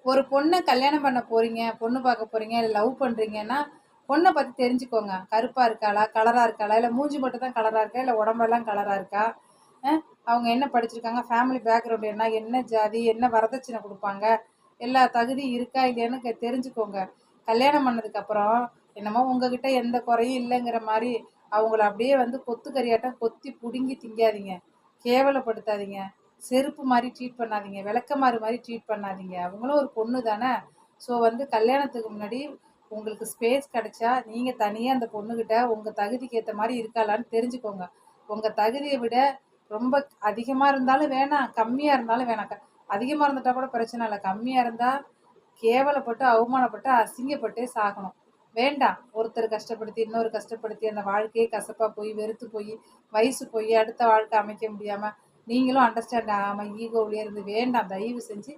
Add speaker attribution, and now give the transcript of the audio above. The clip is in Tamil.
Speaker 1: ஒரு பொண்ணை கல்யாணம் பண்ண போறீங்க, பொண்ணு பார்க்க போறீங்க, இல்லை லவ் பண்றீங்கன்னா, பொண்ணை பத்தி தெரிஞ்சுக்கோங்க. கருப்பா இருக்காளா, கலரா இருக்காளா, இல்லை மூஞ்சி மட்டும் தான் கலரா இருக்கா, இல்லை உடம்பெல்லாம் கலரா இருக்கா, அவங்க என்ன படிச்சிருக்காங்க, ஃபேமிலி பேக்ரவுண்ட் என்ன, என்ன ஜாதி, என்ன வரதட்சணை கொடுப்பாங்க, எல்லா தகுதி இருக்கா இல்லையான்னு தெரிஞ்சுக்கோங்க. கல்யாணம் பண்ணதுக்கு அப்புறம் என்னமோ உங்ககிட்ட எந்த குறையும் இல்லைங்கிற மாதிரி அவங்கள அப்படியே கொத்து கறியாட்டம் கொத்தி பிடுங்கி திங்காதீங்க, கேவலப்படுத்தாதீங்க, செருப்பு மாதிரி ட்ரீட் பண்ணாதீங்க, விளக்கமாறு மாதிரி ட்ரீட் பண்ணாதீங்க. அவங்களும் ஒரு பொண்ணு தானே. ஸோ கல்யாணத்துக்கு முன்னாடி உங்களுக்கு ஸ்பேஸ் கிடைச்சா நீங்கள் தனியாக அந்த பொண்ணுக்கிட்ட உங்கள் தகுதிக்கு ஏற்ற மாதிரி இருக்காளான்னு தெரிஞ்சுக்கோங்க. உங்கள் தகுதியை விட ரொம்ப அதிகமாக இருந்தாலும் வேணாம், கம்மியாக இருந்தாலும் வேணாம். அதிகமாக இருந்துட்டா கூட பிரச்சனை இல்லை, கம்மியாக இருந்தால் கேவலப்பட்டு அவமானப்பட்டு அசிங்கப்பட்டே சாகணும். வேண்டாம், ஒருத்தர் கஷ்டப்படுத்தி இன்னொரு கஷ்டப்படுத்தி அந்த வாழ்க்கையே கசப்பாக போய் வெறுத்து போய் வயசு போய் அடுத்த வாழ்க்கை அமைக்க முடியாமல் நீங்களும் அண்டர்ஸ்டாண்ட் ஆகாமல் ஈகோவிலே இருந்து வேண்டாம். தயவு செஞ்சு